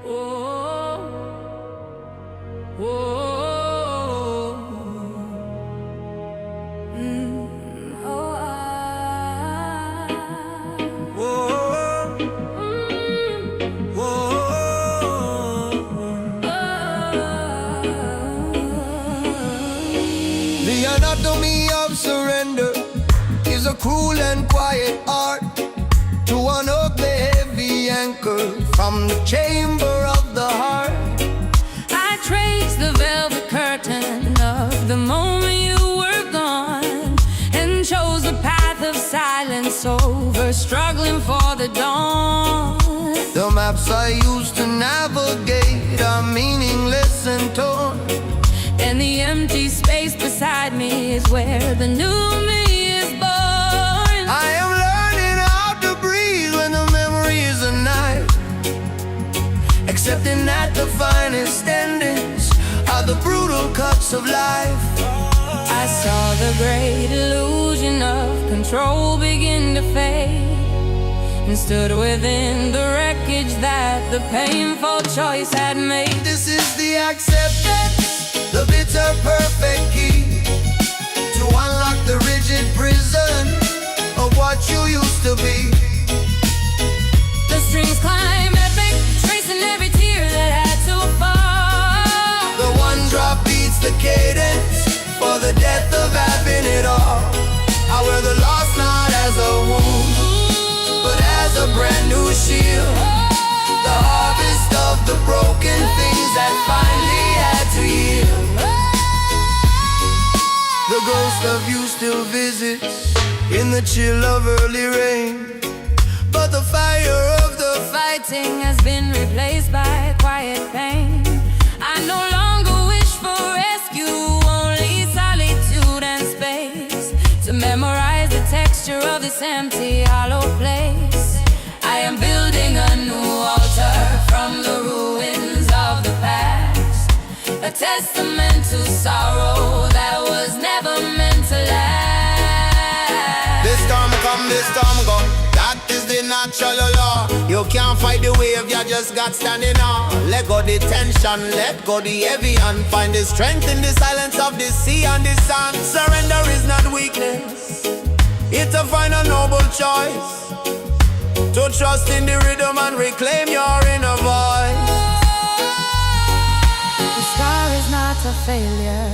The anatomy of surrender is a cruel and quiet art to unhook the heavy anchor from the chamber of the heart. I traced the velvet curtain of the moment you were gone, and chose the path of silence over struggling for the dawn. The maps I used to navigate are meaningless and torn, and the empty space beside me is where the new me is born. I am learning how to breathe when the memory is a knife, accepting that the finest endings are the brutal cuts of life. I saw the great illusion of control begin to fade, and stood within the wreckage that the painful choice had made. This is the acceptance, the bitter perfect key to unlock the rigid prison of what you used to be. The strings climb epic, tracing every tear that had to fall. The one drop beats the cadence for the death of having it all. I wear the loss not as a wound, but as a brand new shield. The harvest of the broken things that finally had to yield. The ghost of you still visits in the chill of early rain, but the fire of the Fighting has been replaced by quiet pain. I no longer wish for rescue, only solitude and space to memorize the texture of this empty, hollow place. I am building a new altar from the ruins of the past, a testament to sorrow that was never meant to last. This storm come, this storm go. That is the natural law. You can't fight the wave, you just got standing on. Let go the tension, let go the heavy, and find the strength in the silence of the sea and the sun. Surrender is not weakness, it's a final noble choice, to trust in the rhythm and reclaim your inner voice. The scar is not a failure,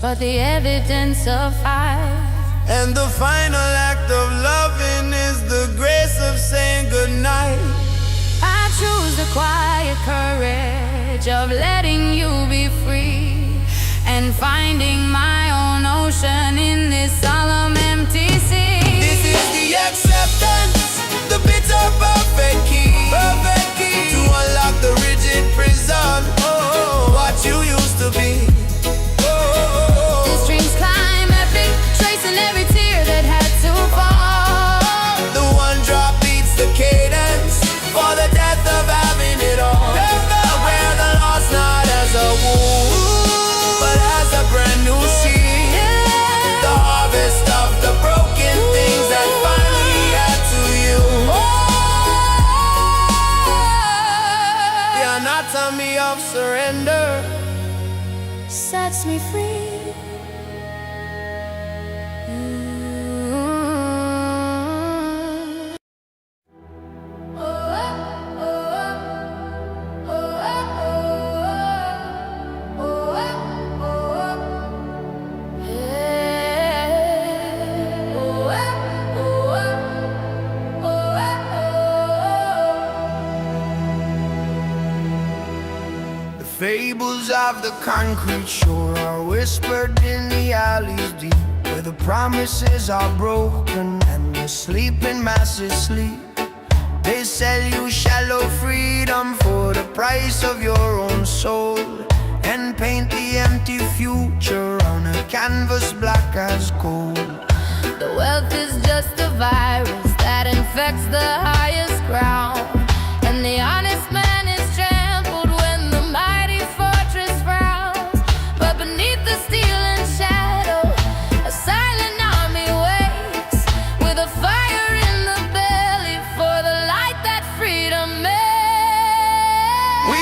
but the evidence of fight. And the final act of loving is the grace of saying goodnight. I choose the quiet courage of letting you be free, and finding my own ocean in this solemn empty sea. This is the acceptance, the bitter perfect key to unlock the rigid prison, what you used to be. The strings climb epic, tracing every tear that had to fall. The one drop beats the cadence for the death of having it all. I wear the loss not as a wound, but as a brand new seed. The harvest of the broken things that finally had to you. The anatomy of surrender Sets me free. Fables of the concrete shore are whispered in the alleys deep, where the promises are broken and the sleeping masses sleep. They sell you shallow freedom for the price of your own soul, and paint the empty future on a canvas black as coal. The wealth is just a virus that infects the highest ground, and the honest man is trampled when the mighty fortress frowns. But beneath the steel and shadow, a silent army waits, with a fire in the belly for the light that freedom makes. We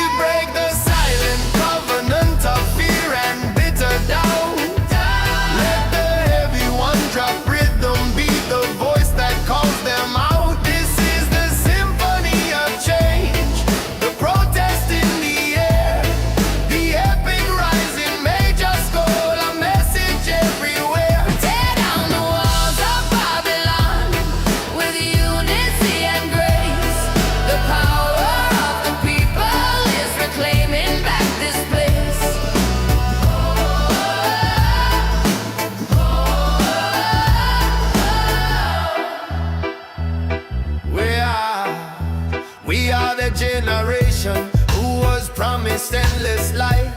are the generation who was promised endless light,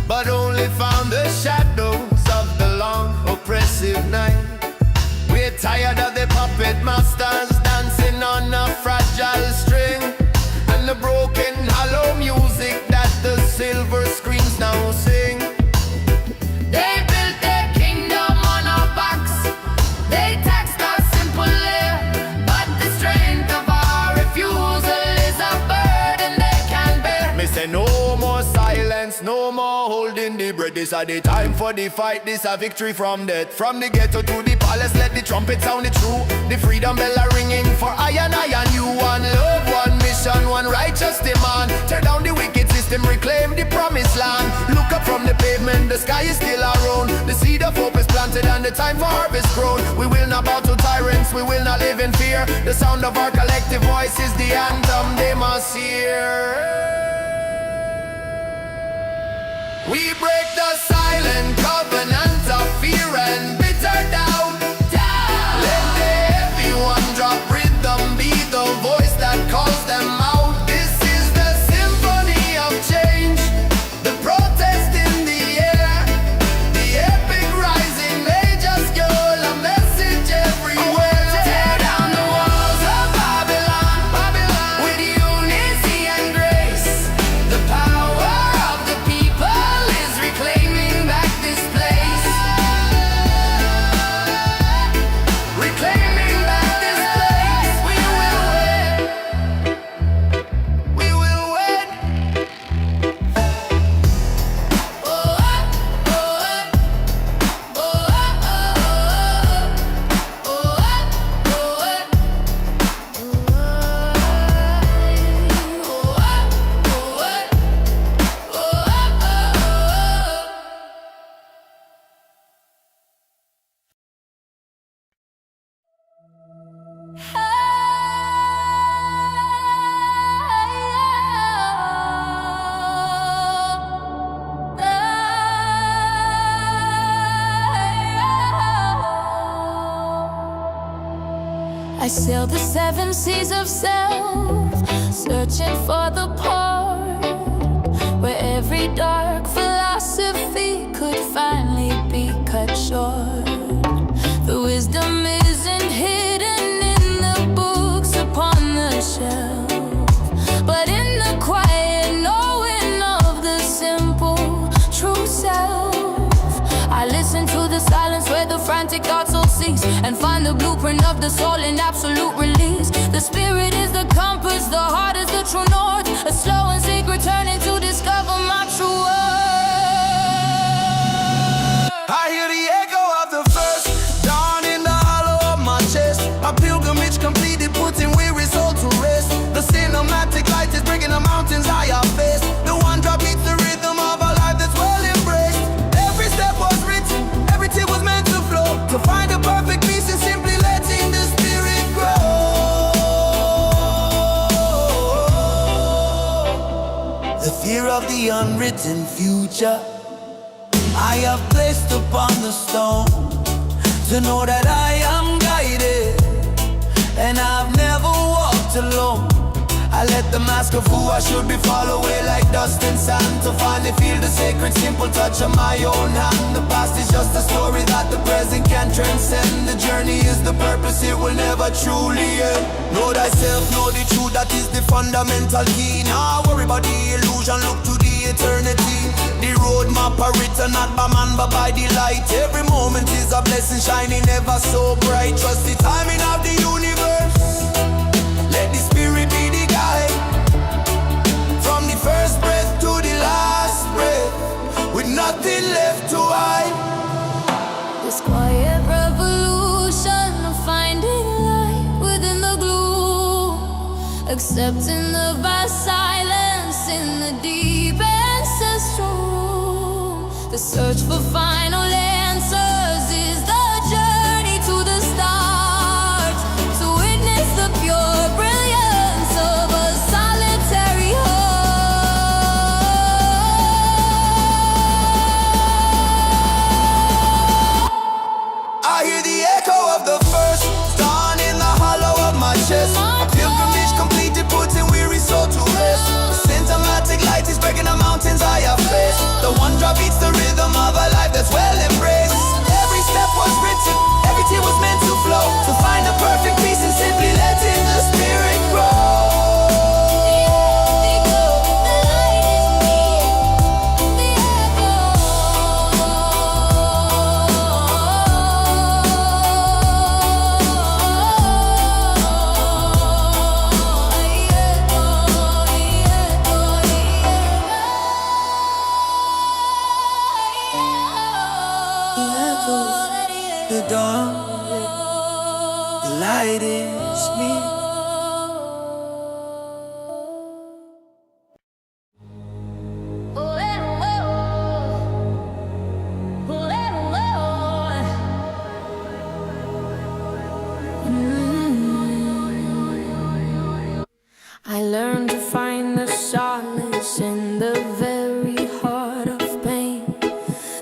but only found the shadows of the long oppressive night. We're tired of the puppet masters dancing on a fragile string, and the broken hollow music that the silver screens now sing. They built their kingdom on our backs. They taxed our simple air, but the strength of our refusal is a burden they can bear. Me say no more silence, no more holding the breath. This are the time for the fight, this a victory from death. From the ghetto to the palace, let the trumpet sound it true. The freedom bell are ringing for I and you. One love, one mission, one righteous demand. Tear down the wicked system, reclaim the promised land. Look up from the pavement, the sky is still our own. The seed of hope is planted and the time for harvest grown. We will not bow to tyrants, we will not live in fear. The sound of our collective voice is the anthem they must hear. We break the silent covenant of fear and bitter doubt. Let the heavy one drop rhythm be the voice that calls them out. This is the symphony of change, the protest in the air, the epic rising, they just yell a message everywhere. Tear down the walls of Babylon, with unity and grace. The power of the people is reclaiming back this place. Reclaiming back this place. We will win. We will win. Oh, oh, oh, oh, oh, I sail the seven seas of self, searching for the port where every dark philosophy could finally be cut short. The wisdom isn't hidden in the books upon the shelf, but in the quiet knowing of the simple true self. I listen to the silence where the frantic thoughts all cease, and find the blueprint of the soul in absolute release. The spirit is the compass, the heart is the true north. A slow and secret turning to discover my true worth. I hear the echo of the first dawn in the hollow of my chest. A pilgrimage completed, putting weary soul to rest. The cinematic light is breaking the mountains I have faced. The one drop beats the rhythm of a life that's well embraced. Every step was written, every tear was meant to flow, to find a perfect peace and simply letting the spirit grow. The fear of the unwritten future I have placed upon the stone, to know that I am guided and I've never walked alone. I let the mask of who I should be fall away like dust and sand, to finally feel the sacred simple touch of my own hand. The past is just a story that the present can transcend. The journey is the purpose, it will never truly end. Know thyself, know the truth, that is the fundamental key. Now worry about the illusion, look to the eternity. The roadmap are written not by man but by the light. Every moment is a blessing shining ever so bright. Trust the timing of the universe, let the spirit be the guide. From the first breath to the last breath, with nothing left to hide. This quiet revolution of finding light within the gloom, accepting the vast silence in the deep ancestral room. The search for final answers is the journey to the start, to witness the pure brilliance of a solitary heart. I hear the echo of the first dawn in the hollow of my chest. A pilgrimage completed, putting weary learn to find the solace in the very heart of pain.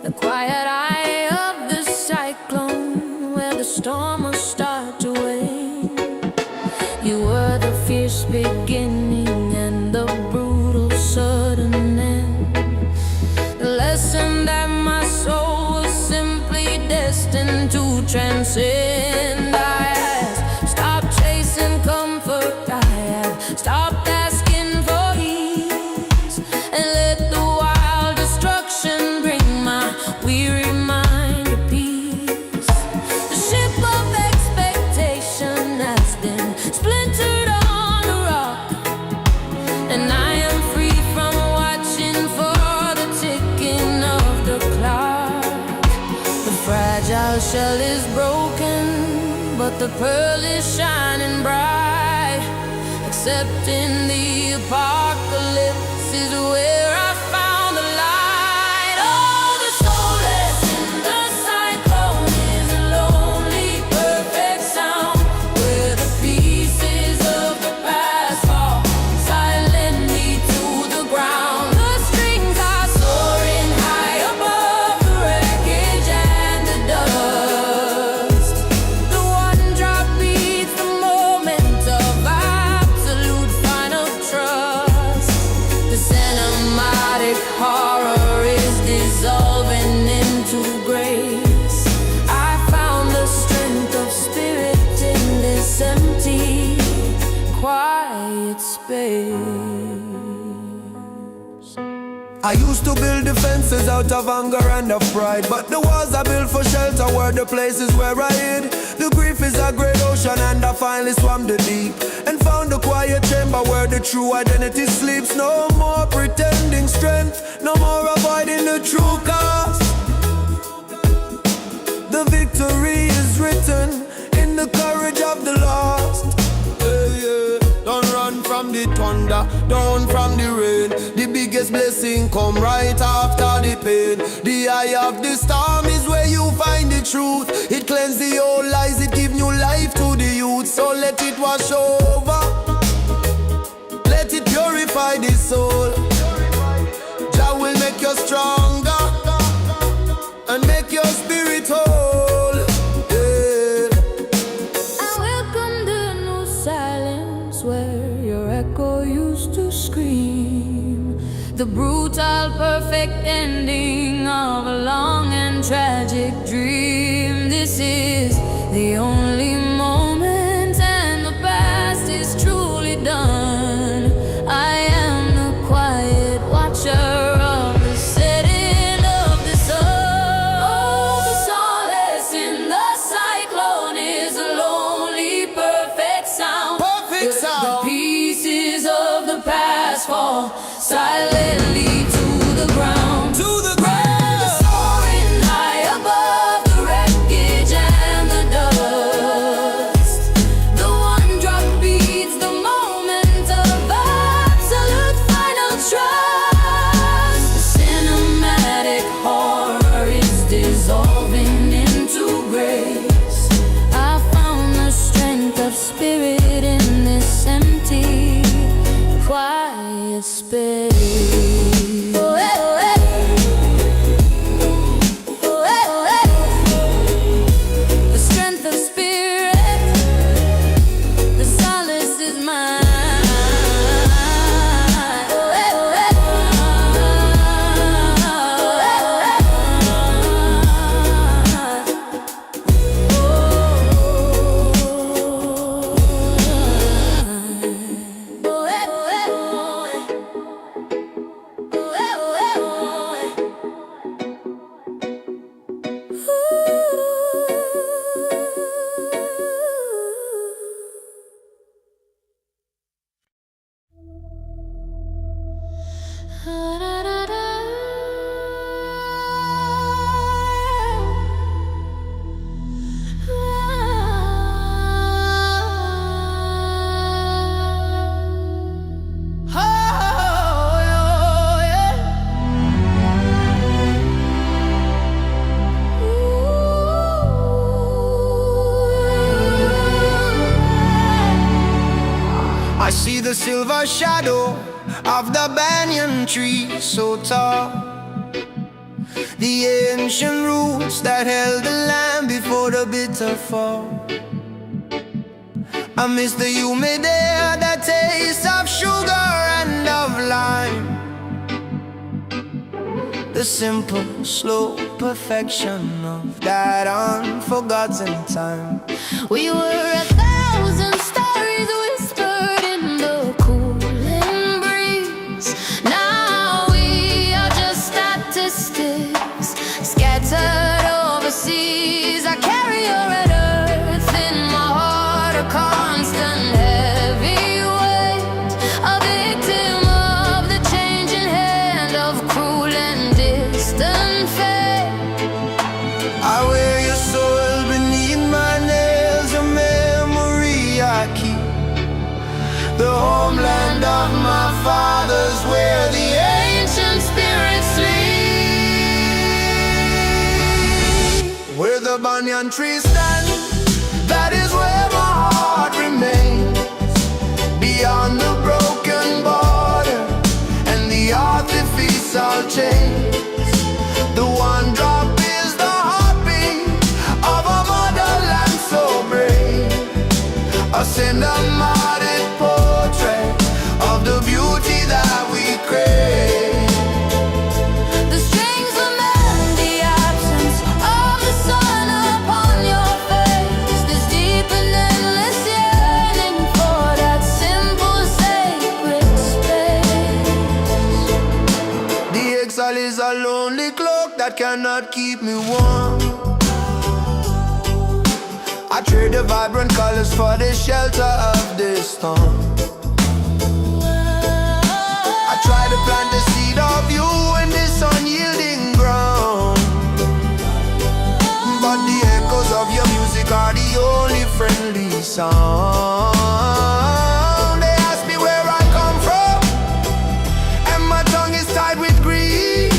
The quiet eye of the cyclone, where the storm will start to wane. You were the fierce beginning and the brutal sudden end. The lesson that my soul was simply destined to transcend. I have stopped chasing comfort, I have stopped asking for ease, and let the wild destruction bring my weary mind to peace. The ship of expectation has been splintered on the rock, and I am free from watching for the ticking of the clock. The fragile shell is broken, but the pearl is shining bright. Accepting the apocalypse is where I found the light. Oh, the soulless in the cyclone is a lonely, perfect sound, where the pieces of the past fall silently to the ground. The strings are soaring high above the wreckage and the dust. The one drop beats the moment of absolute final trust. The cinematic horror is dissolving into grace. I found the strength of spirit in this empty, quiet space. I used to build defenses out of anger and of pride, but the walls I built for shelter were the places where I hid. The grief is a great ocean, and I finally swam the deep and found the quiet chamber where the true identity sleeps. No more pretending strength, no more avoiding the true cost. The victory is written in the courage of the lost. Don't run from the thunder, down from the rain. The biggest blessing come right after the pain. The eye of the storm is where you find the truth. It cleanses the old lies, it gives new life to the youth. So let it wash over, let it purify the soul. Jah will make you stronger and make your spirit whole. Yeah. I welcome the new silence where your echo used to scream. The brutal, perfect ending of a long and tragic dream. This is the only moment, and the past is truly done. I am the quiet watcher of the setting of the sun. Oh, the solace in the cyclone is a lonely, perfect sound. Perfect sound. The pieces of the past fall silently to the ground. To the ground. Soaring high above the wreckage and the dust. The one drop beats the moment of absolute final trust. The cinematic horror is dissolving into grace. I found the strength of spirit in this empty, quiet space. Oh, eh, oh, eh. Oh, eh, oh, eh. The strength of spirit, the solace is mine. Oh, eh, oh, eh. Oh, eh, oh, eh. Oh, eh, oh, eh. the shadow of the banyan tree so tall, the ancient roots that held the land before the bitter fall. I miss the humid air, the taste of sugar and of lime, the simple, slow perfection of that unforgotten time. We were 1,000 stories whispered in the cooling breeze. Now we are just statistics scattered overseas. I carry your red earth in my heart, a constant heavy weight, a victim of the changing hand of cruel and distant fate. I wear your soul beneath my nails, a memory I keep, the homeland of my fathers, where the ancient spirits sleep. Where the banyan tree stands, that is where my heart remains, beyond the broken border and the artificial chains. The one drop is the heartbeat of a motherland so brave, a cinematic portrait of the beauty that we crave. The strings lament the absence of the sun upon your face, this deep and endless yearning for that simple sacred space. The exile is a lonely cloak that cannot keep me warm. I trade the vibrant colors for the shelter of this storm. I try to plant the seed of you in this unyielding ground, but the echoes of your music are the only friendly sound. They ask me where I come from, and my tongue is tied with grief,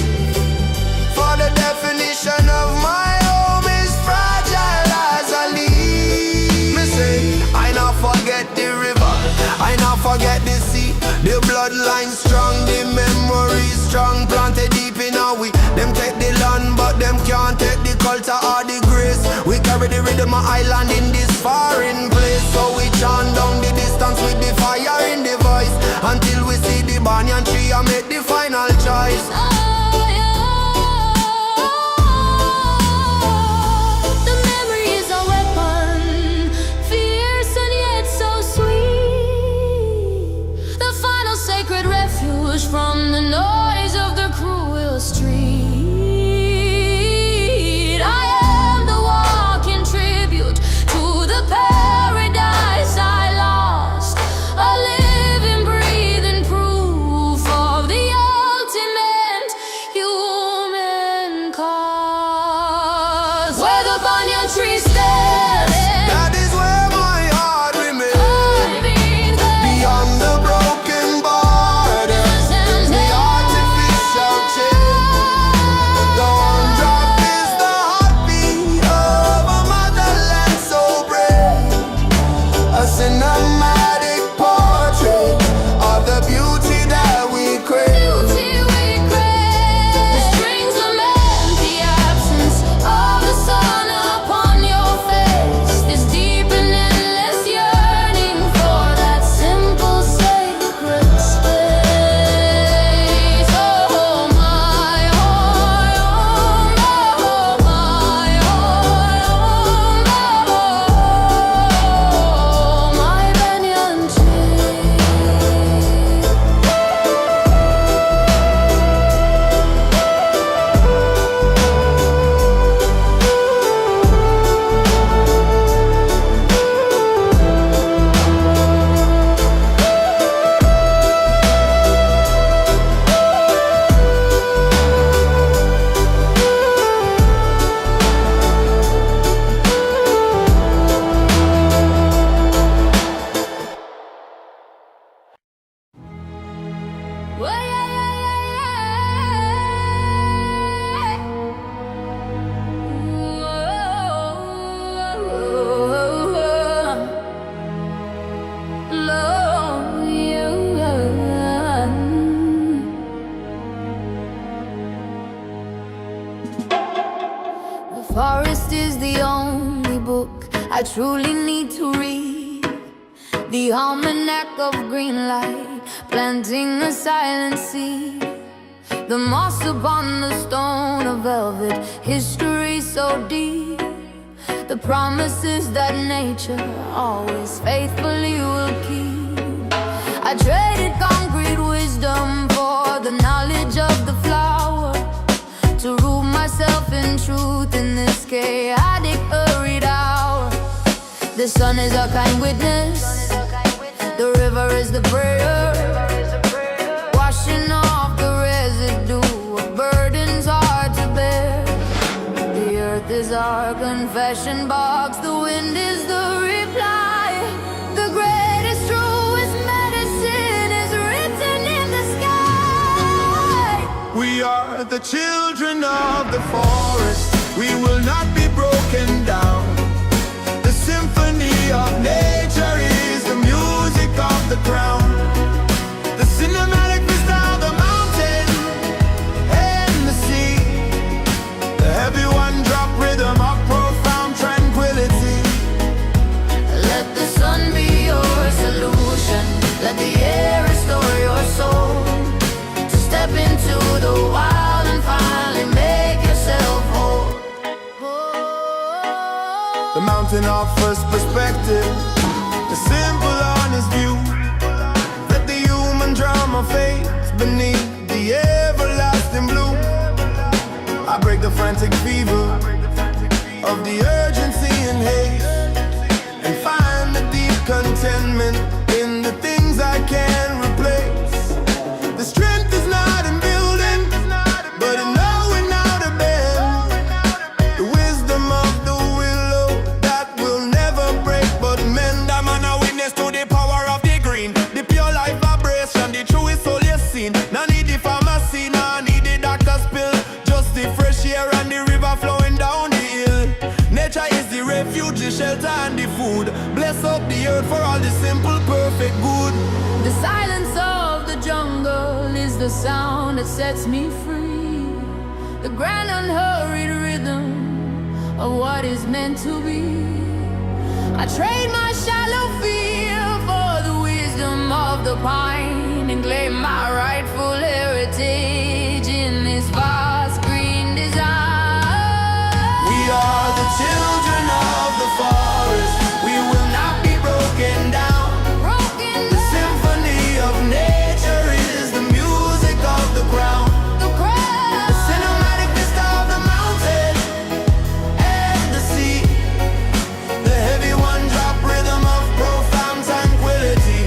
for the definition of my home is fragile as a leaf. Me say, I not forget the river, I not forget the sea, the bloodline strong, the memory strong, planted deep in our we. Them take the land, but them can't take the culture or the grace. We carry the rhythm of island in this foreign place, so we chant down the distance with the fire in the voice, until we see the banyan tree and make the final choice. The memory is a weapon, fierce and yet so sweet, the final sacred refuge from the noise of the cruel street. I am the walking tribute to the paradise I lost, a living, breathing proof of the ultimate human cause. Where the banyan tree stands, That is where my heart remains, beyond the broken borders, the artificial chain. The one drop is the heartbeat of a motherland so brave, a cinematic portrait of the beauty that we crave. The strings lament the absence of the sun upon your face, this deep and endless yearning for that simple sacred space. Oh my heart, oh my heart, oh my banyan tree. Well, yeah. I truly need to read the almanac of green light, planting a silent seed. The moss upon the stone of velvet, history so deep. The promises that nature always faithfully will keep. I traded concrete wisdom for the knowledge of the flower, to root myself in truth in this chaotic hurried hour. The sun is a kind witness, the river is the prayer, washing off the residue of burdens hard to bear. The earth is our confession box, the wind is the reply. The greatest, truest medicine is written in the sky. We are the children of the forest, we will not be broken down. The symphony of nature is the music of the ground. The cinematic vista of the mountain and the sea. The heavy one-drop rhythm of profound tranquility. Let the sun be your solution, let the air restore your soul. To step into the wild and finally make yourself whole. The mountain offers perspective, the simple honest view. Let the human drama fade beneath the everlasting blue. I break the frantic fever of the urgency and haste, and find the deep contentment in the things I can't replace. The strength is not in building, but in knowing how to bend. The wisdom of the willow that will never break but mend. I'm an witness to the power of the green, the pure life vibration, the truest soul you seen. No need the pharmacy, no need the doctor's pill, just the fresh air and the river flowing down the hill. Nature is the refuge, the shelter and the food. Bless up the earth for all the simple, perfect good. The silence of the jungle is the sound that sets me free. The grand unhurried rhythm of what is meant to be. I trade my shallow fear for the wisdom of the pine, and claim my rightful heritage in this vast green design. We are the children of the forest, we will not be broken down. The symphony of nature is the music of the ground. The cinematic vista of the mountain and the sea. The heavy one-drop rhythm of profound tranquility.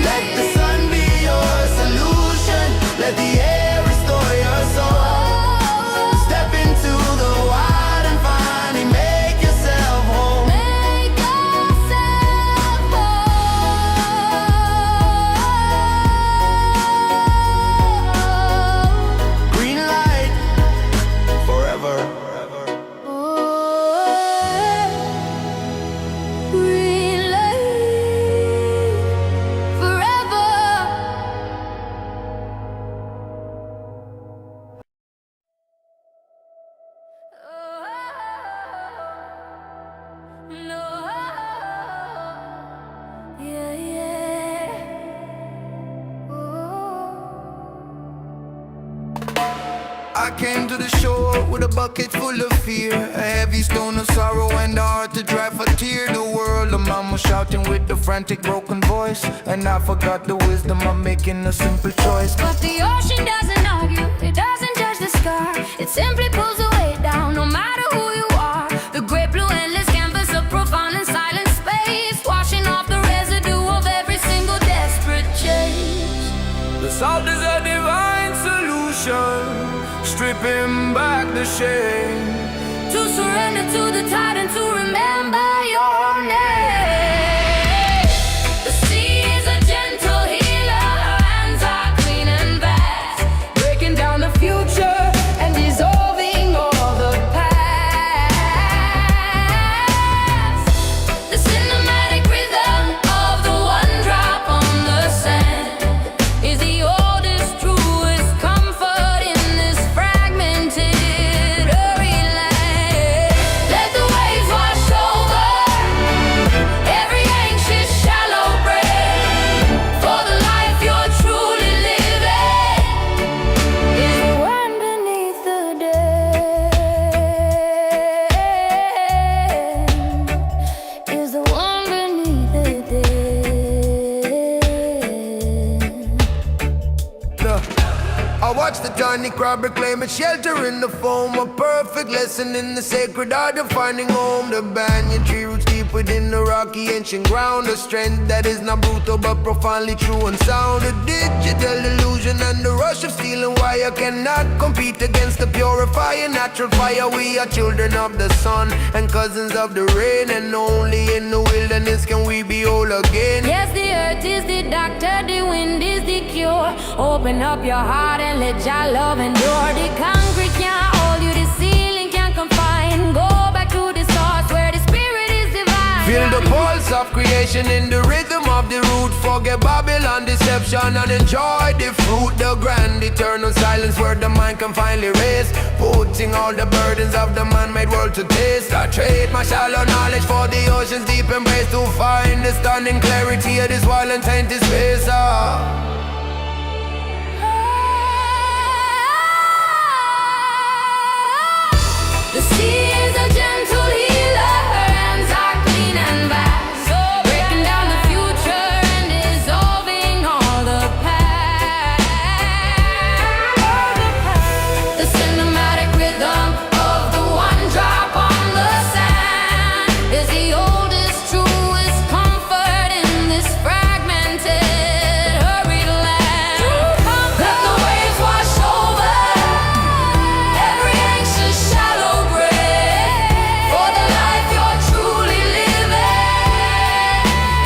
Let the sun be your solution, let the air restore your soul. Step into the wild and finally make yourself home. Green light forever. Green light forever. No, yeah, yeah. I came to the shore with a bucket full of fear, a heavy stone of sorrow and a heart to dry for tear. The world, the mama shouting with a frantic broken voice, and I forgot the wisdom of making a simple choice. But the ocean doesn't argue, it doesn't judge the scar. It simply pulls the weight down, no matter who you are. The great blue endless canvas of profound and silent space, washing off the residue of every single desperate chase. The salt is a divine solution, stripping back the shame. To surrender to the tide and to remember your name. The sea is a gentle healer, her hands are clean and vast, breaking down the future and dissolving all the past. The cinematic rhythm of the one drop on the sand is the oldest, truest comfort in this fragmented, hurried land. Let the waves wash over I watch the tiny crab reclaim its shelter in the foam. A perfect lesson in the sacred art of finding home. The banyan tree roots deep within the rocky ancient ground. A strength that is not brutal but profoundly true and sound. A digital illusion and the rush of steel and wire cannot compete against the purifying natural fire. We are children of the sun and cousins of the rain, and only in the wilderness can we be whole again. Yes, the earth is the doctor, the wind is the cure. Open up your heart and let your love endure. The concrete can't hold you, the ceiling can't confine. Go back to the source where the spirit is divine. Feel the pulse of creation in the rhythm of the root. Forget Babylon deception and enjoy the fruit. The grand eternal silence where the mind can finally rest, putting all the burdens of the man-made world to taste. I trade my shallow knowledge for the ocean's deep embrace, to find the stunning clarity of this wild and tainted space. The sea is a gentle healer, her hands are clean and vast, breaking down the future and dissolving all the past. The cinematic rhythm of the one drop on the sand is the oldest, truest comfort in this fragmented, hurried land. Let the waves wash over every anxious shallow grave, for the life you're truly living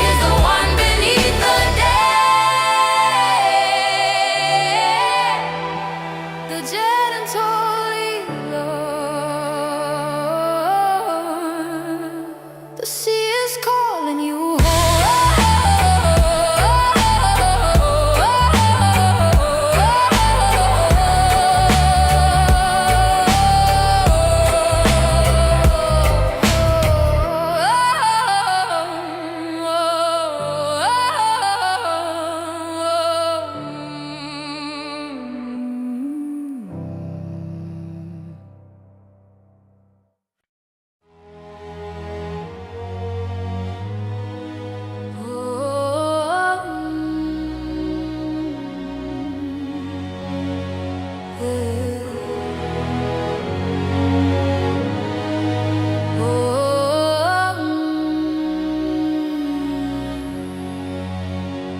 is the one beneath the dead. The gentle healer. The sea is calling you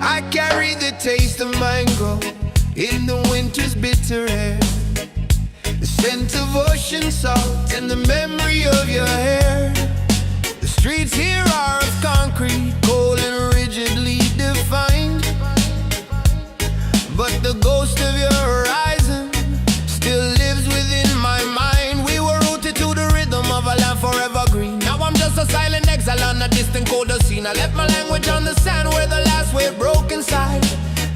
I carry the taste of mango in the winter's bitter air, the scent of ocean salt and the memory of your hair. The streets here are of concrete, cold and rigidly defined, but the ghost of your horizon still lives within my mind. We were rooted to the rhythm of a land forever green. Now I'm just a silent exile on a distant colder scene. I left my language on the sand where the last wave broke inside,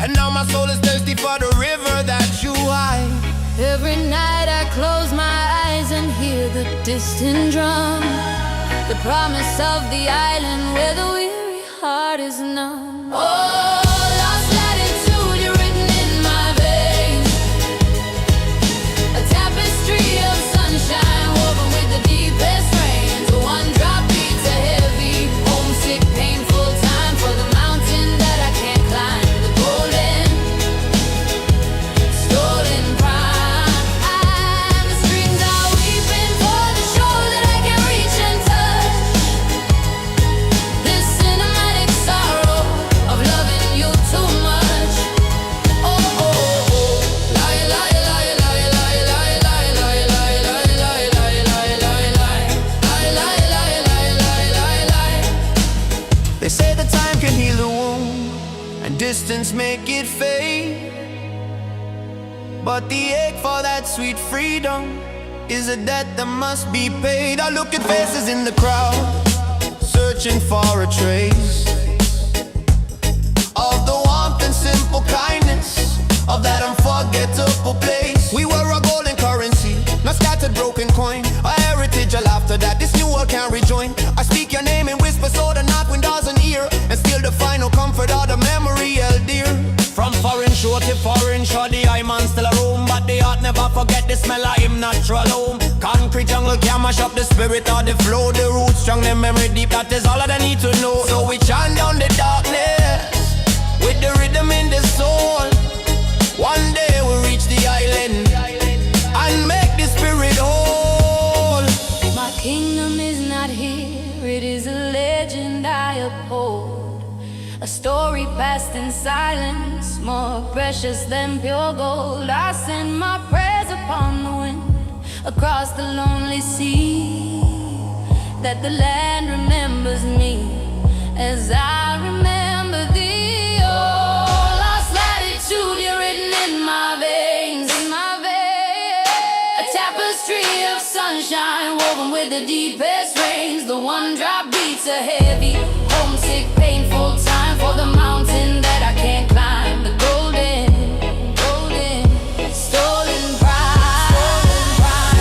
and now my soul is thirsty for the river that you hide. Every night I close my eyes and hear the distant drum, the promise of the island where the weary heart is numb. Oh, lost latitude, you're written in my veins, a tapestry of sunshine woven with the deepest rains. One drop beats a heavy, homesick, painful time for the mountain that I can't climb, the golden, stolen prime. And the strings are weeping for the shore that I can't reach and touch. This cinematic sorrow of loving you too much. Oh, oh, oh. Lie, lie, lie, lie, lie, lie, lie, lie, lie, lie, lie, lie, lie, lie, lie. Lie, lie, lie, lie, lie, lie, lie. They say that time can heal the wound and distance make it fade, but the ache for that sweet freedom is a debt that must be paid. I look at faces in the crowd, searching for a trace of the warmth and simple kindness of that unforgettable place. We were a golden currency, not scattered broken coin, a heritage, a laughter that this new world can't rejoin. I speak your name in whisper so the north wind doesn't hear, and still the final comfort of the memory held dear. From foreign shore to foreign shore, the eye man still a roam, but the heart never forget the smell of him natural home. Concrete jungle can mash up the spirit of the flow, the roots strong, the memory deep, that is all that I need to know. So we chant down the darkness with the rhythm in the soul. One day we'll reach the in silence, more precious than pure gold. I send my prayers upon the wind, across the lonely sea, that the land remembers me as I remember thee. Oh, lost latitude, you're written in my veins, a tapestry of sunshine woven with the deepest rains. The one drop beats a heavy, homesick, painful time for the mountain that I can't climb. The golden, stolen pride.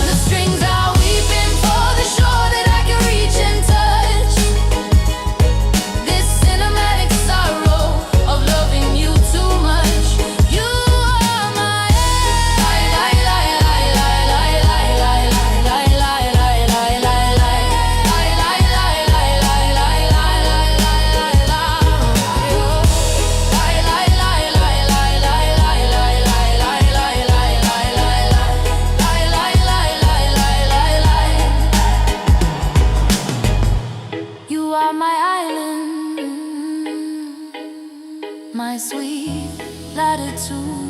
The strings are weeping for the shore that I can reach and touch. This cinematic sorrow of loving you too much. You are my You are my island, my sweet latitude.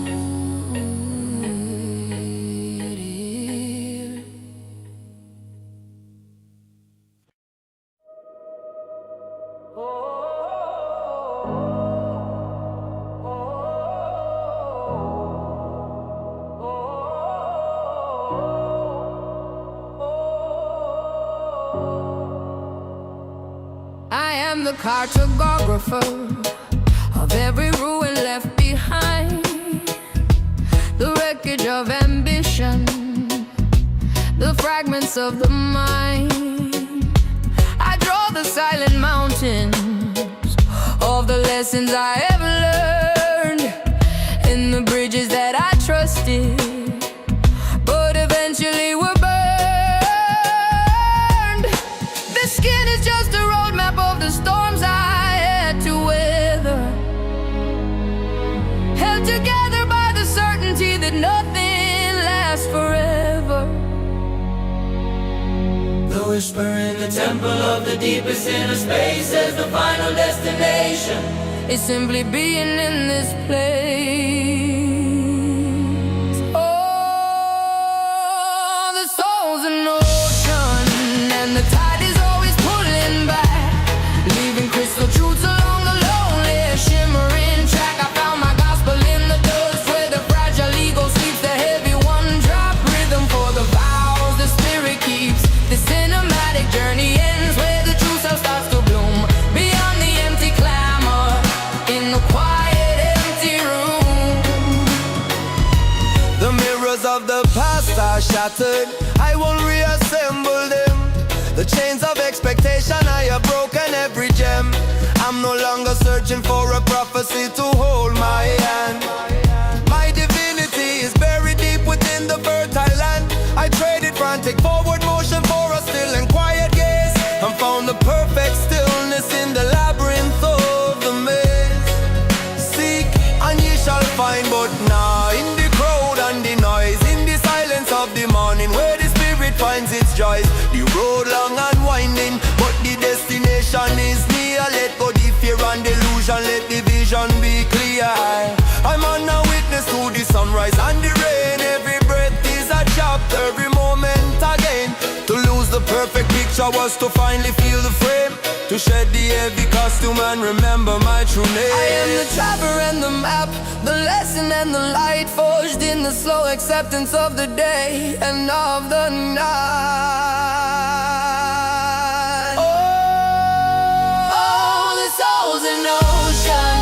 I am the cartographer of every ruin left behind, the wreckage of ambition, the fragments of the mind. I draw the silent mountains of the lessons I have learned, and the bridges that I trusted, but eventually were burned. The skin is just a roadmap of the storms I had to weather, held together by the certainty that nothing lasts forever. The whisper in the temple of the deepest inner space says the final destination is simply being in this place. Oh, the soul's an ocean, and the tide is always pulling back, leaving crystal truths along the lonely, shimmering track. I found my gospel in the dust, where the fragile ego sleeps, the heavy one-drop rhythm for the vows the spirit keeps. The cinematic journey ends where the true self starts to bloom, beyond the empty clamor, in the quiet, empty room. The mirrors of the past are shattered, I won't reassemble them. The chains of expectation, I have broken every gem. I'm no longer searching for a prophecy to hold my hand. My divinity is buried deep within the fertile land. I traded frantic forward motion for a still and quiet gaze, and found the perfect stillness in the labyrinth of the maze. Seek and ye shall find, but now in the crowd and the noise, in the silence of the morning, where the spirit finds its joys. The road long and winding, but the destination is near. Let go the fear and delusion, let the vision be clear. I'm on a witness to the sunrise and the rain. Every breath is a chapter, every moment again. To lose the perfect picture was to finally feel the frame, to shed the heavy costume and remember my true name. I am the traveler and the map, the lesson and the light, forged in the slow acceptance of the day and of the night. Oh, the soul's an ocean,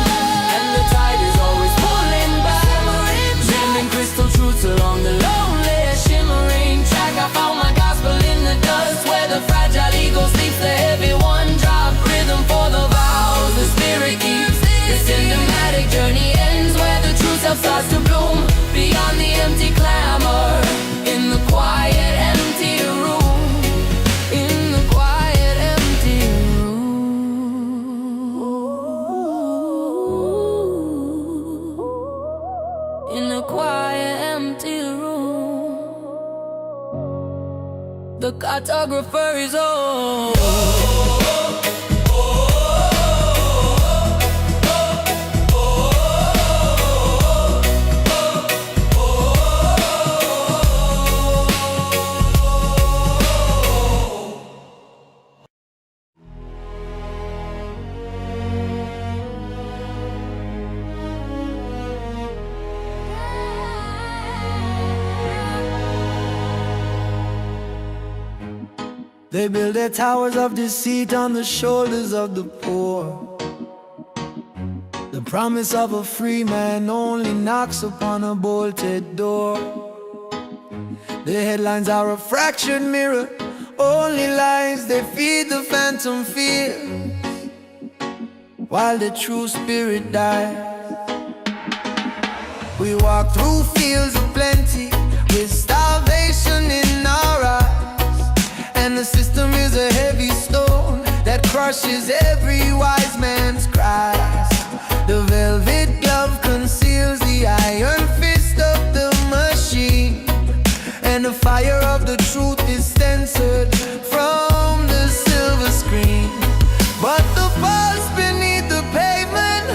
and the tide is always pulling back, dreaming crystal truths along the lonely, shimmering track. I found my gospel in the dust, where the fragile ego sleeps, the heavy one-drop rhythm for the vows the spirit keeps. The cinematic journey ends where the true self starts to bloom, beyond the empty clamor, in the quiet, empty room, in the quiet, empty room, in the quiet, empty room. The cartographer is on. They build their towers of deceit on the shoulders of the poor. The promise of a free man only knocks upon a bolted door. The headlines are a fractured mirror, only lies they feed the phantom fear, while the true spirit dies. We walk through fields of plenty with starvation in our eyes, and the system is a heavy stone that crushes every wise man's cries. The velvet glove conceals the iron fist of the machine, and the fire of the truth is censored from the silver screen. But the pulse beneath the pavement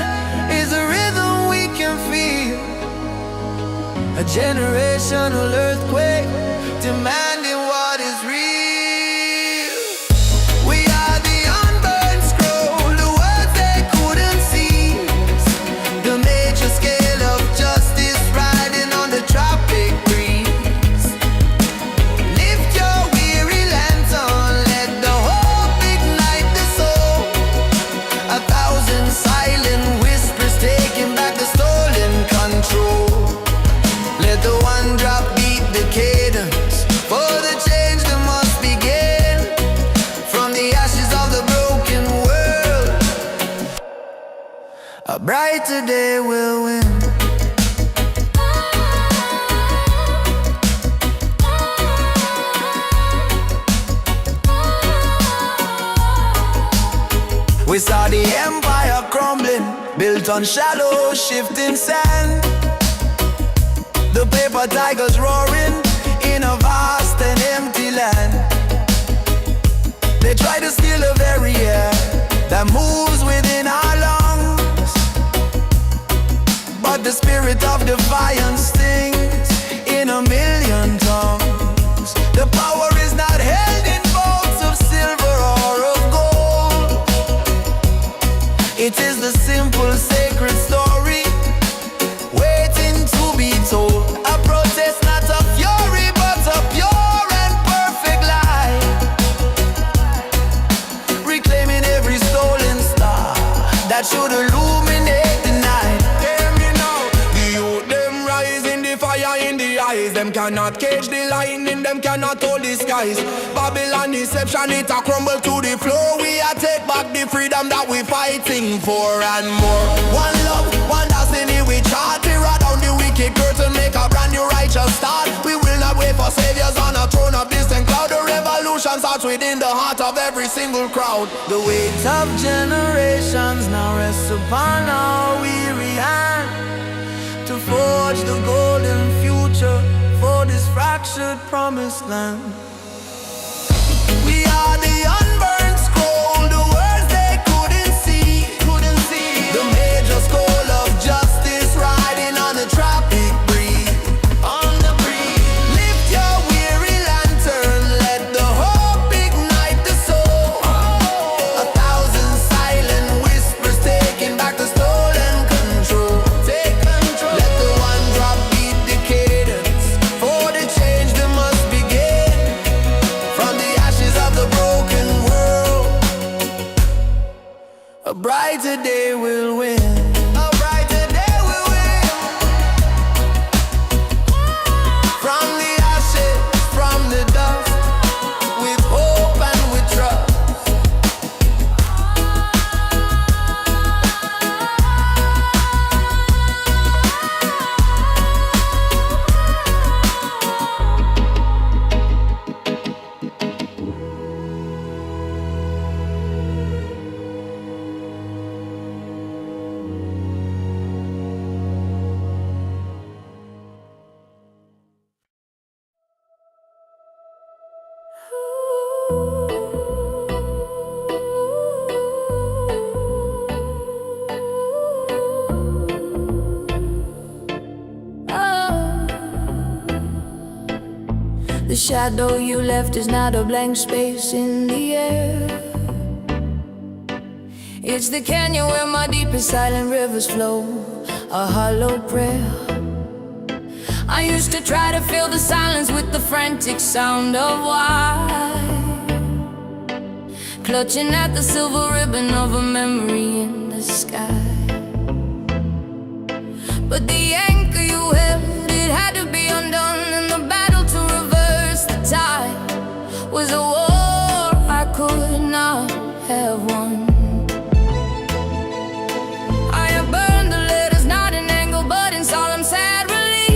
is a rhythm we can feel, a generational earthquake demanding what is real. We are the unburned scroll, the words they couldn't seize, the major scale of justice riding on the tropic breeze. Lift your weary lantern, let the hope ignite the soul. 1,000 silent whispers taking back the stolen control. Let the one drop beat the cadence, for the change that must begin from the ashes of the broken world. A brighter day will win. We saw the empire crumbling, built on shallow, shifting sand. The paper tigers roaring in a vast and empty land. They try to steal the very air that moves within our lungs, but the spirit of defiance stings in a million tongues. The power is not held in bowls of silver or of gold. It is the simple sacred story waiting to be told. A protest, not a fury, but a pure and perfect light, reclaiming every stolen star that should illuminate the night. Hear me now, the youth them rise in the fire in the eyes. Them cannot cage the lightning, them cannot hold the skies. Babylon deception, it a crumble to the floor. We a take back the freedom that we fighting for and more. One love, one destiny, we chart. We ride down the wicked curtain, make a brand new righteous start. We will not wait for saviors on a throne of distant cloud. The revolution starts within the heart of every single crowd. The weight of generations now rests upon our weary hand, to forge the golden future for this fractured promised land. We are the unburned scroll, the words they couldn't see, the major scroll of justice riding on the tropic breeze. Lift your weary lantern, let the hope ignite the soul. 1,000 silent whispers taking back the stolen control. Let the one drop beat the cadence, for the change that must begin from the ashes of the broken world. A brighter day will win. A brighter day will win. From the ashes, from the dust, with hope and with trust. The shadow you left is not a blank space in the air. It's the canyon where my deepest silent rivers flow, a hollow prayer. I used to try to fill the silence with the frantic sound of why clutching at the silver ribbon of a memory in the sky. But the anchor you held, it had to be undone, and the battle to reverse the tide was a war I could not have won. I have burned the letters, not in anger, but in solemn sad release,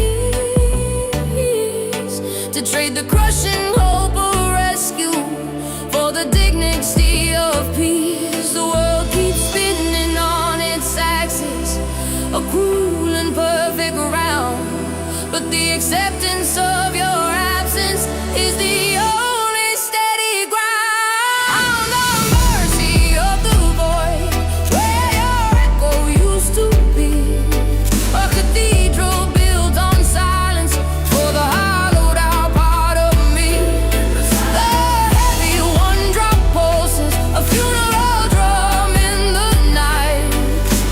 to trade the crushing hope of rescue for the dignity of peace. The world keeps spinning on its axis, a cruel and perfect round, but the acceptance of your absence is the only steady ground. The mercy of the void, where your echo used to be, a cathedral built on silence for the hollowed out part of me. The heavy one-drop pulses, a funeral drum in the night,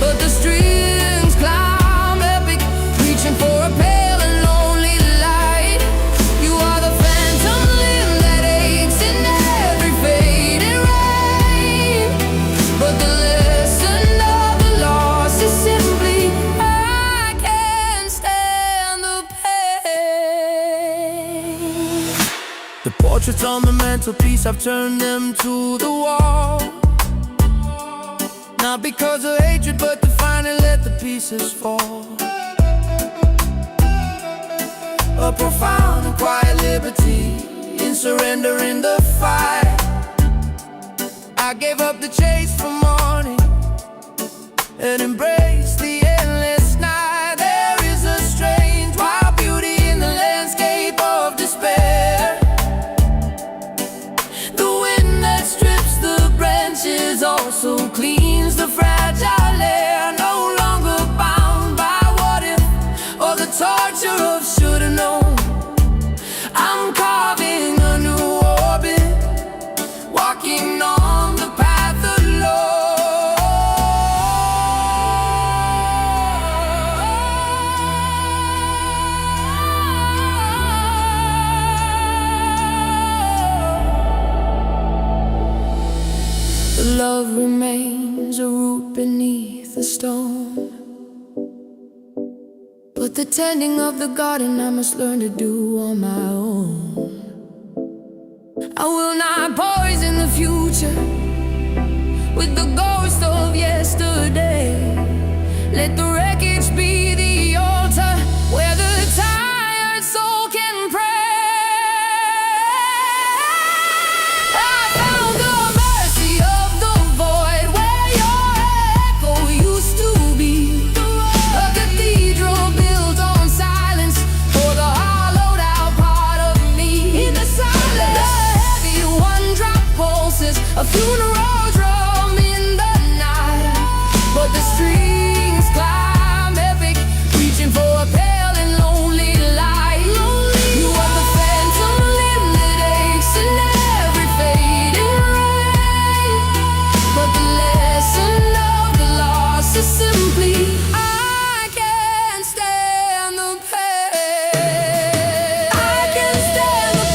but the strings climb epic, reaching for a pale and lonely light. You are the phantom limb that aches in every fading rain, but the lesson of the loss is simply, I can't stand the pain. The portraits on the mantelpiece, I've turned them to the wall, not because of hatred, but to finally let the pieces fall. A profound and quiet liberty in surrendering the fight. I gave up the chase for morning and embraced the endless night. There is a strange wild beauty in the landscape of despair. The wind that strips the branches also cleans the fragile air. No longer bound by what if or the torture of should've known. I'm carving a new orbit, walking on the path alone. Love remains a root beneath the stone, but the tending of the garden I must learn to do on my own. I will not poison the future with the ghost of yesterday. Let the wreckage be the altar where the tired soul can pray. I found the mercy of the void where your echo used to be, a cathedral built on silence for the hollowed out part of me. In the silence, the heavy one-drop pulses, a funeral drum in the night, but the strings climb epic, reaching for a pale and lonely light. You are the phantom limb that aches in every fading rain, but the lesson of the loss is simply, I can't stand the pain. I can't stand the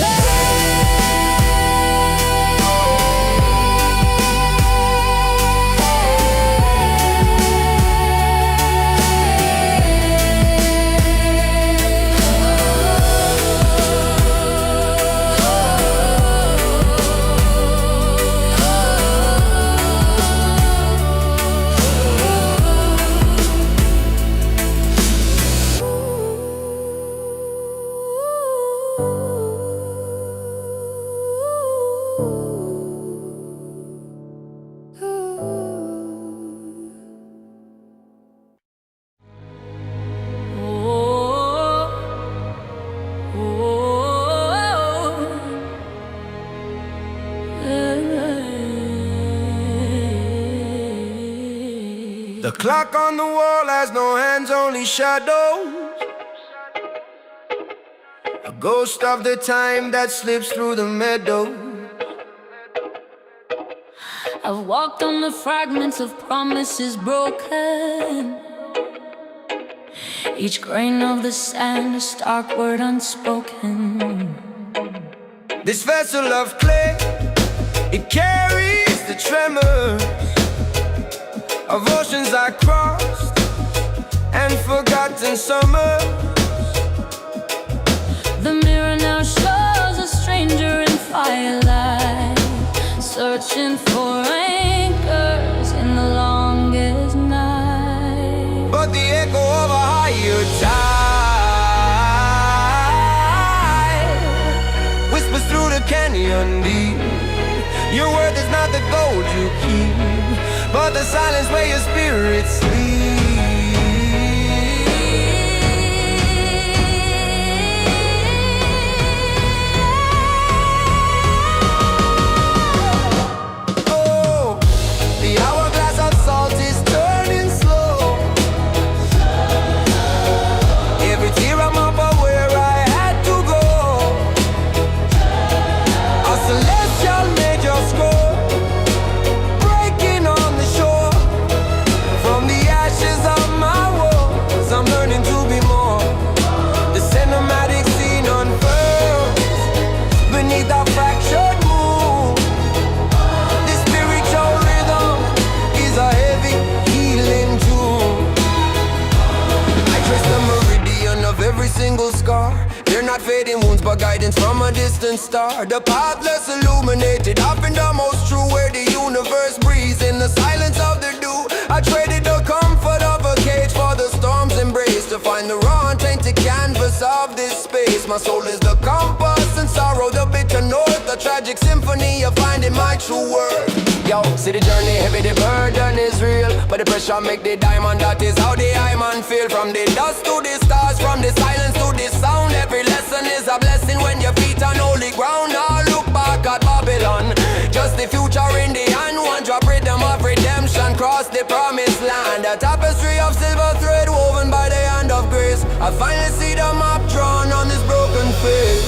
The clock on the wall has no hands, only shadows. A ghost of the time that slips through the meadow. I've walked on the fragments of promises broken. Each grain of the sand a stark word unspoken. This vessel of clay, it carries the tremors of oceans I crossed and forgotten summers. The mirror now shows a stranger in firelight, searching for anchors in the longest night. But the echo of a higher tide whispers through the canyon deep. Your worth is not the gold you keep, but the silence where your spirit sleeps. They're not fading wounds but guidance from a distant star. The path less illuminated, often the most true, where the universe breathes in the silence of the dew. I traded the comfort of a cage for the storm's embrace, to find the raw untainted canvas of this space. My soul is the compass and sorrow, the bitter north, the tragic symphony of finding my true worth. Yo, see the journey heavy, the burden is real, but the pressure make the diamond, that is how the diamond feel. From the dust to the stars, from the silence to the sound, every lesson is a blessing when your feet on holy ground. Now look back at Babylon, just the future in the hand. One drop rhythm of redemption, cross the promised land. A tapestry of silver thread woven by the hand of grace. I finally see the map drawn on this broken face.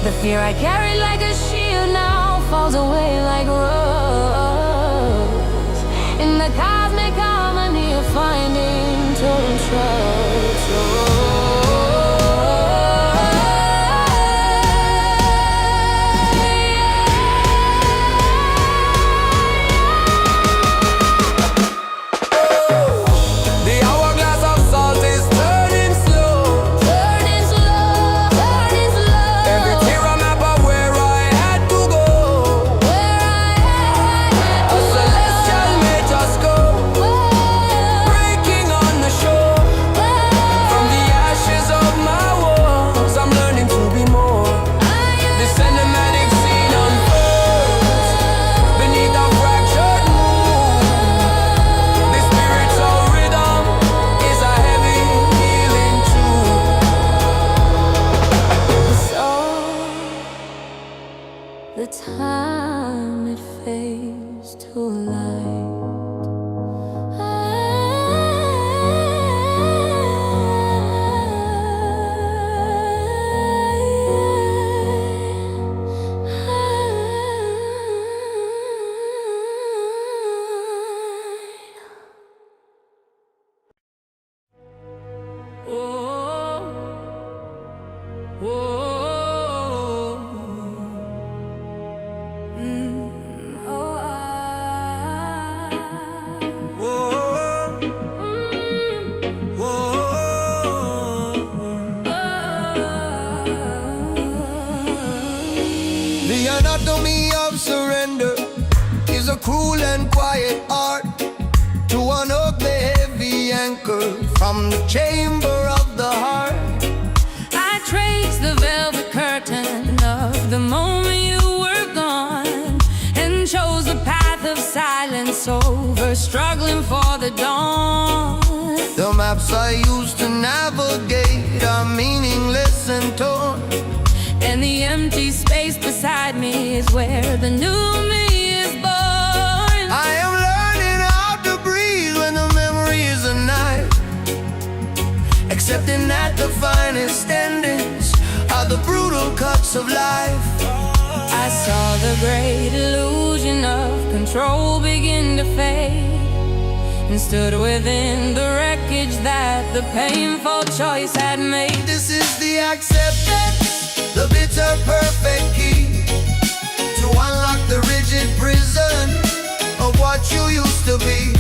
The fear I carried like a shield now falls away like a rose. In the cosmic harmony of finding total trust. The time it fades to light. The anatomy of surrender is a cruel and quiet art to unhook the heavy anchor from the chamber of the heart. I traced the velvet curtain of the moment you were gone, and chose the path of silence over struggling for the dawn. The maps I used to navigate are meaningless and torn, and the empty space beside me is where the new me is born. I am learning how to breathe when the memory is a knife, accepting that the finest endings are the brutal cuts of life. I saw the great illusion of control begin to fade, and stood within the wreckage that the painful choice had made. This is the acceptance, the bitter perfect key to unlock the rigid prison you used to be.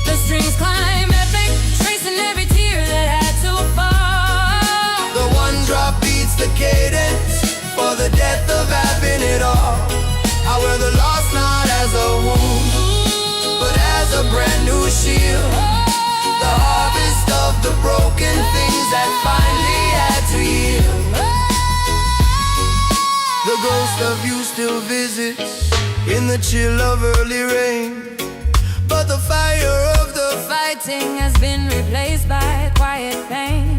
The strings climb epic, tracing every tear that had to fall. The one drop beats the cadence for the death of having it all. I wear the loss not as a wound, but as a brand new shield. The harvest of the broken things that finally had to yield. The ghost of you still visits in the chill of early rain, but the fire of the Fighting has been replaced by quiet pain.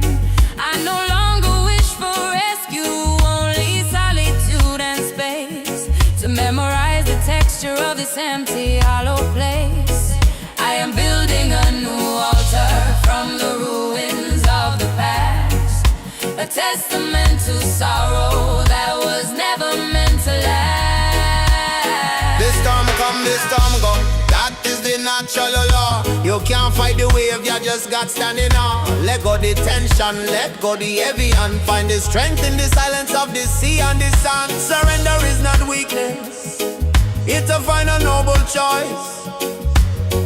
I no longer wish for rescue, only solitude and space to memorize the texture of this empty, hollow place. I am building a new altar from the ruins of the past, a testament to sorrow that was never meant to last. This storm come, this storm go. That is the natural law. You can't fight the wave, you just got standing on. Let go the tension, let go the heavy, and find the strength in the silence of the sea and the sun. Surrender is not weakness, it's a final noble choice,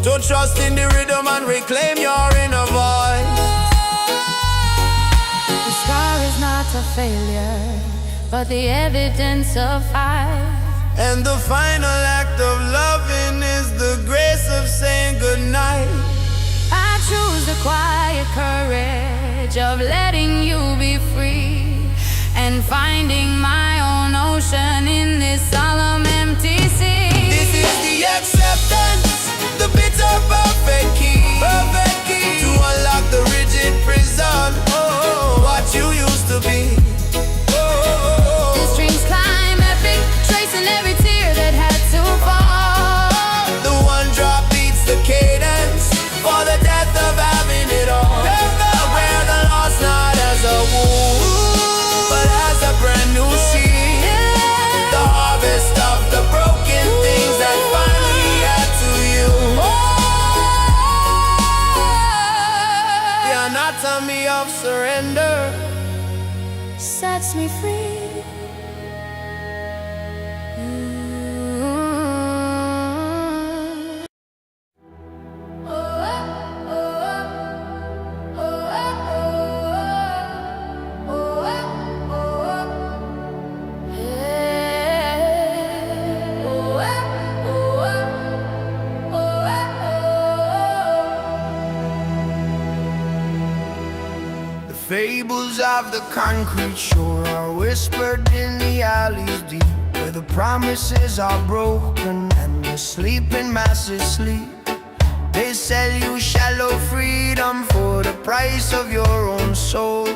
to trust in the rhythm and reclaim your inner voice. The scar is not a failure, but the evidence of fight. And the final act of loving is the grace of saying goodnight. I choose the quiet courage of letting you be free and finding my own ocean in this solemn empty sea. This is the acceptance, the bitter perfect key, to unlock the rigid prison. Oh, what you used to be. The strings climb epic, tracing every tear that had to fall. The one drop beats the cadence for the death of having it all. I wear the loss not as a wound, but as a brand new seed. The harvest of the broken things that finally had to you. The anatomy of surrender Sets me free. Fables of the concrete shore are whispered in the alleys deep, where the promises are broken and the sleeping masses sleep. They sell you shallow freedom for the price of your own soul,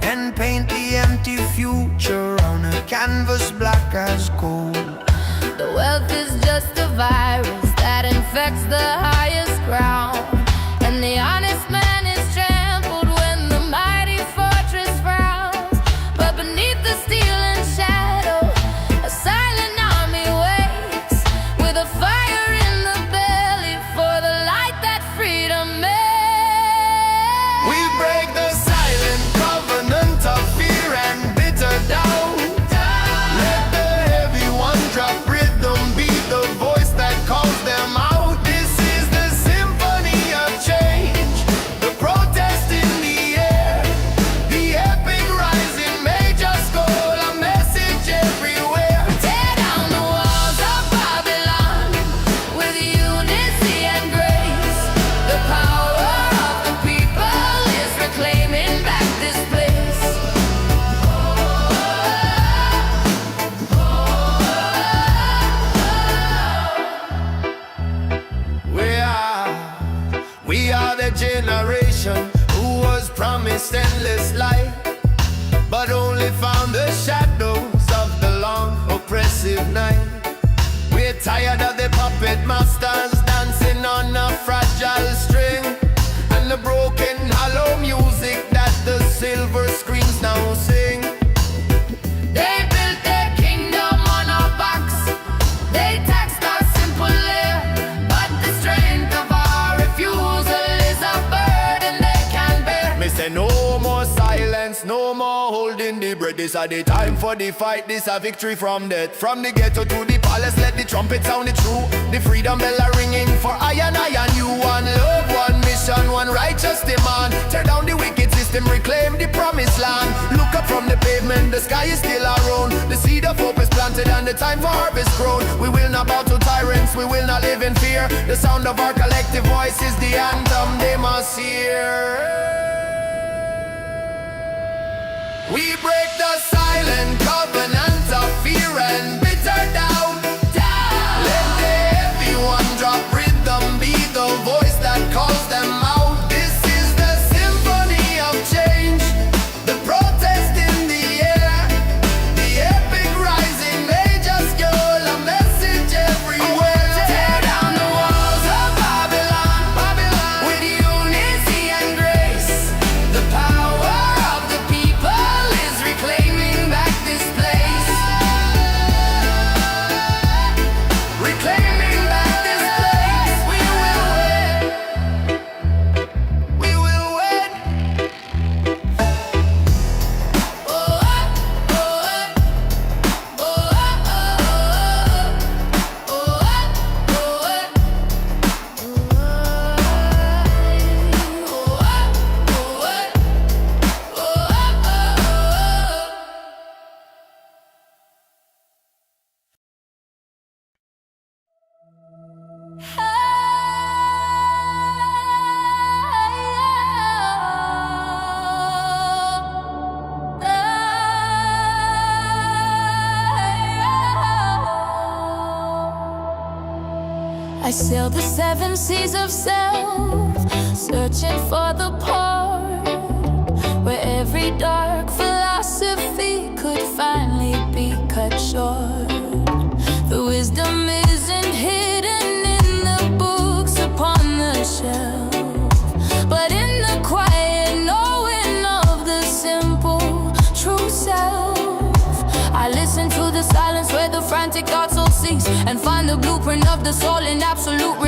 and paint the empty future on a canvas black as coal. The wealth is just a virus that infects the highest ground, and the honest man is trampled when the mighty fortress frowns. But beneath the steel and shadow, a silent army waits, with a fire in the belly for the light that freedom makes. We break the silent covenant of fear and bitter doubt. Let the heavy one drop rhythm be the voice that calls them out. This is the symphony of change, the protest in the air, the epic rising major score, a message everywhere. Tear down the walls of Babylon with unity and grace. The power of the people is reclaiming back this place. We are the generation who was promised endless light, but only found the shadows of the long oppressive night. We're tired of the puppet masters dancing on a fragile string, and the broken hollow music that the silver screens now sing. They built their kingdom on our backs. They taxed our simple air, but the strength of our refusal is a burden they can bear. Me say no No more silence, no more holding the breath. This are the time for the fight, this a victory from death. From the ghetto to the palace, let the trumpet sound it true. The freedom bell are ringing for I and you. One love, one mission, one righteous demand. Tear down the wicked system, reclaim the promised land. Look up from the pavement, the sky is still around. The seed of hope is planted and the time for harvest grown. We will not bow to tyrants, we will not live in fear. The sound of our collective voice is the anthem they must hear. We break the silent covenant of fear and bitter doubt. Let the heavy one drop rhythm, be the voice that calls them out. This is the symphony of change, the protest in the air, the epic rising, they just go a message everywhere. Tear down the walls of Babylon, with unity and grace. The power of the people is reclaiming back this place. Reclaiming back this place. We will win. We will win. Oh, oh, oh, oh, I sail the 7 seas of self, searching for the port where every dark philosophy could finally be cut short. The wisdom isn't hidden in the books upon the shelf, but in the quiet knowing of the simple true self. I listen to the silence where the frantic thoughts all cease, and find the blueprint of the soul in absolute